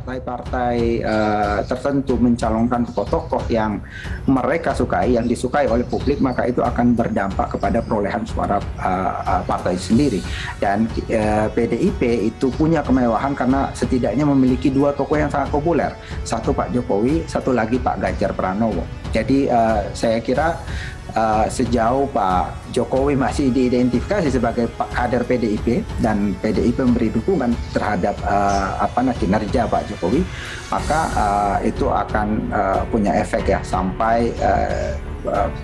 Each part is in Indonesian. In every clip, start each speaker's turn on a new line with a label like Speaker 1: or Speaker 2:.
Speaker 1: partai-partai tertentu mencalonkan tokoh-tokoh yang mereka sukai, yang disukai oleh publik, maka itu akan berdampak kepada perolehan suara partai sendiri. Dan PDIP itu punya kemewahan karena setidaknya memiliki dua tokoh yang sangat populer. Satu Pak Jokowi, satu lagi Pak Ganjar Pranowo. Jadi saya kira sejauh Pak Jokowi masih diidentifikasi sebagai kader PDIP dan PDIP memberi dukungan terhadap kinerja Pak Jokowi, maka itu akan punya efek ya sampai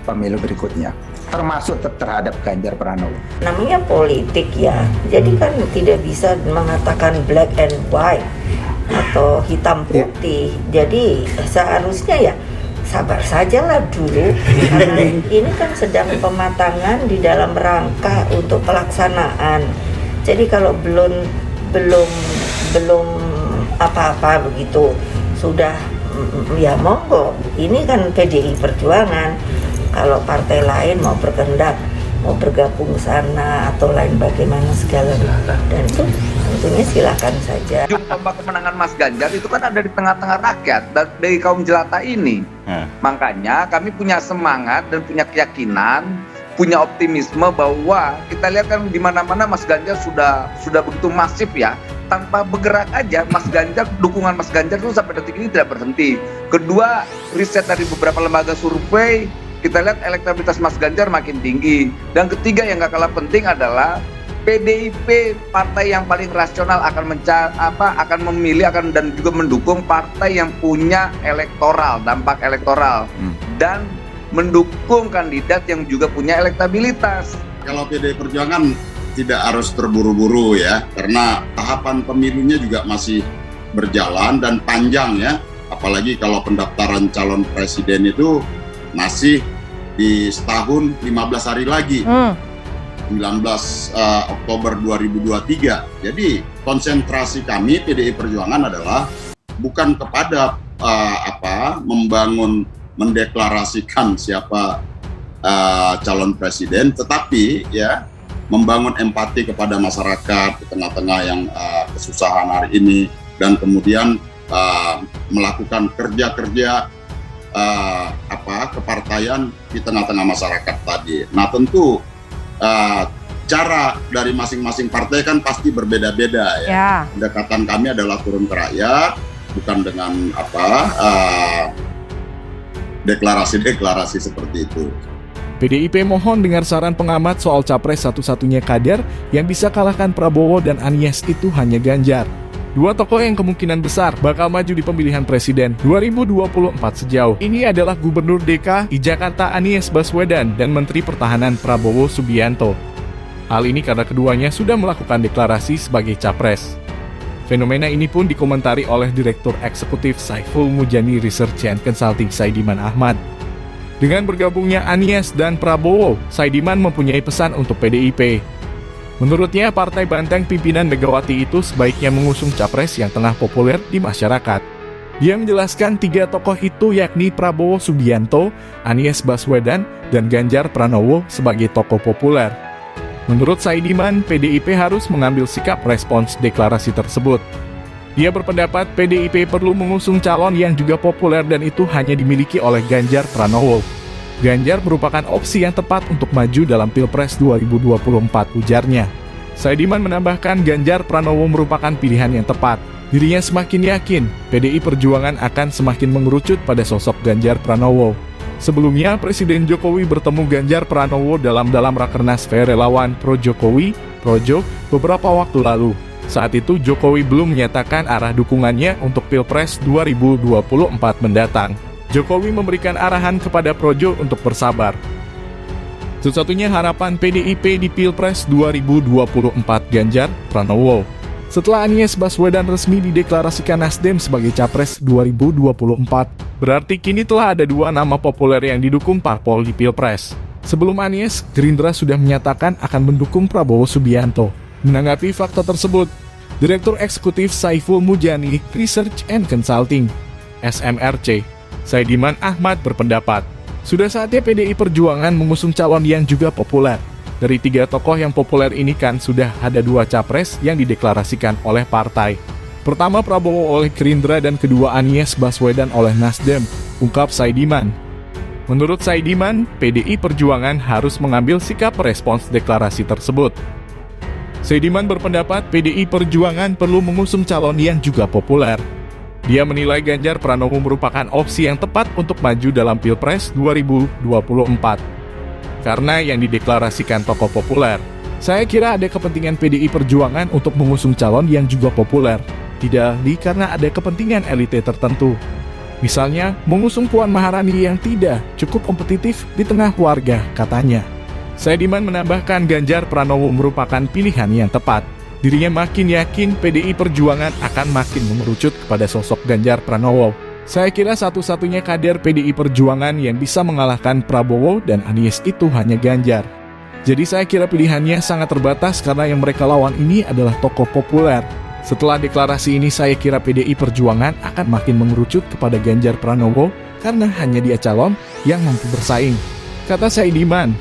Speaker 1: pemilu berikutnya, termasuk terhadap Ganjar Pranowo.
Speaker 2: Namanya politik ya, jadi kan tidak bisa mengatakan black and white atau hitam putih. Jadi seharusnya ya sabar sajalah dulu, karena ini kan sedang pematangan di dalam rangka untuk pelaksanaan. Jadi kalau belum apa-apa begitu sudah ya monggo. Ini kan PDI Perjuangan. Kalau partai lain mau berkehendak mau bergabung sana atau lain bagaimana segala, dan itu tentunya silakan saja.
Speaker 3: Lomba kemenangan Mas Ganjar itu kan ada di tengah-tengah rakyat dan dari kaum jelata ini. Makanya kami punya semangat dan punya keyakinan, punya optimisme bahwa kita lihat kan di mana-mana Mas Ganjar sudah begitu masif ya. Tanpa bergerak aja Mas Ganjar, dukungan Mas Ganjar itu sampai detik ini tidak berhenti. Kedua, riset dari beberapa lembaga survei kita lihat elektabilitas Mas Ganjar makin tinggi. Dan ketiga yang gak kalah penting adalah PDIP, partai yang paling rasional akan memilih dan juga mendukung partai yang punya dampak elektoral dan mendukung kandidat yang juga punya elektabilitas.
Speaker 4: Kalau PDI Perjuangan tidak harus terburu-buru ya, karena tahapan pemilunya juga masih berjalan dan panjang ya, apalagi kalau pendaftaran calon presiden itu masih di setahun 15 hari lagi, 19 Oktober 2023. Jadi konsentrasi kami PDI Perjuangan adalah bukan kepada mendeklarasikan siapa calon presiden, tetapi ya membangun empati kepada masyarakat di tengah-tengah yang kesusahan hari ini, dan kemudian melakukan kerja-kerja kepartaian di tengah-tengah masyarakat tadi. Nah tentu cara dari masing-masing partai kan pasti berbeda-beda ya. Pendekatan kami adalah turun ke rakyat, bukan dengan deklarasi-deklarasi seperti itu.
Speaker 5: PDIP mohon dengar saran pengamat soal capres satu-satunya kader yang bisa kalahkan Prabowo dan Anies itu hanya Ganjar. Dua tokoh yang kemungkinan besar bakal maju di pemilihan presiden 2024 sejauh ini adalah Gubernur DKI Jakarta Anies Baswedan dan Menteri Pertahanan Prabowo Subianto. Hal ini karena keduanya sudah melakukan deklarasi sebagai capres. Fenomena ini pun dikomentari oleh Direktur Eksekutif Saiful Mujani Research and Consulting Saidiman Ahmad. Dengan bergabungnya Anies dan Prabowo, Saidiman mempunyai pesan untuk PDIP. Menurutnya, partai banteng pimpinan Megawati itu sebaiknya mengusung capres yang tengah populer di masyarakat. Dia menjelaskan tiga tokoh itu yakni Prabowo Subianto, Anies Baswedan, dan Ganjar Pranowo sebagai tokoh populer. Menurut Saidiman, PDIP harus mengambil sikap respons deklarasi tersebut. Dia berpendapat PDIP perlu mengusung calon yang juga populer dan itu hanya dimiliki oleh Ganjar Pranowo. Ganjar merupakan opsi yang tepat untuk maju dalam Pilpres 2024, ujarnya. Saidiman menambahkan Ganjar Pranowo merupakan pilihan yang tepat. Dirinya semakin yakin PDI Perjuangan akan semakin mengerucut pada sosok Ganjar Pranowo. Sebelumnya, Presiden Jokowi bertemu Ganjar Pranowo dalam Rakernas Relawan Pro Jokowi, Projo, beberapa waktu lalu. Saat itu Jokowi belum menyatakan arah dukungannya untuk Pilpres 2024 mendatang. Jokowi memberikan arahan kepada Projo untuk bersabar. Satu-satunya harapan PDIP di Pilpres 2024 Ganjar Pranowo. Setelah Anies Baswedan resmi dideklarasikan Nasdem sebagai Capres 2024, berarti kini telah ada dua nama populer yang didukung parpol di Pilpres. Sebelum Anies, Gerindra sudah menyatakan akan mendukung Prabowo Subianto. Menanggapi fakta tersebut, Direktur Eksekutif Saiful Mujani Research and Consulting (SMRC) Saidiman Ahmad berpendapat, sudah saatnya PDI Perjuangan mengusung calon yang juga populer. Dari tiga tokoh yang populer ini kan sudah ada dua capres yang dideklarasikan oleh partai. Pertama Prabowo oleh Gerindra dan kedua Anies Baswedan oleh Nasdem, ungkap Saidiman. Menurut Saidiman, PDI Perjuangan harus mengambil sikap merespons deklarasi tersebut. Saidiman berpendapat PDI Perjuangan perlu mengusung calon yang juga populer. Dia menilai Ganjar Pranowo merupakan opsi yang tepat untuk maju dalam Pilpres 2024. Karena yang dideklarasikan tokoh populer. Saya kira ada kepentingan PDI Perjuangan untuk mengusung calon yang juga populer. Tidak karena ada kepentingan elite tertentu. Misalnya, mengusung Puan Maharani yang tidak cukup kompetitif di tengah warga, katanya. Saidiman menambahkan Ganjar Pranowo merupakan pilihan yang tepat. Dirinya makin yakin PDI Perjuangan akan makin mengerucut kepada sosok Ganjar Pranowo. Saya kira satu-satunya kader PDI Perjuangan yang bisa mengalahkan Prabowo dan Anies itu hanya Ganjar. Jadi saya kira pilihannya sangat terbatas karena yang mereka lawan ini adalah tokoh populer. Setelah deklarasi ini saya kira PDI Perjuangan akan makin mengerucut kepada Ganjar Pranowo karena hanya dia calon yang mampu bersaing, kata Saidiman.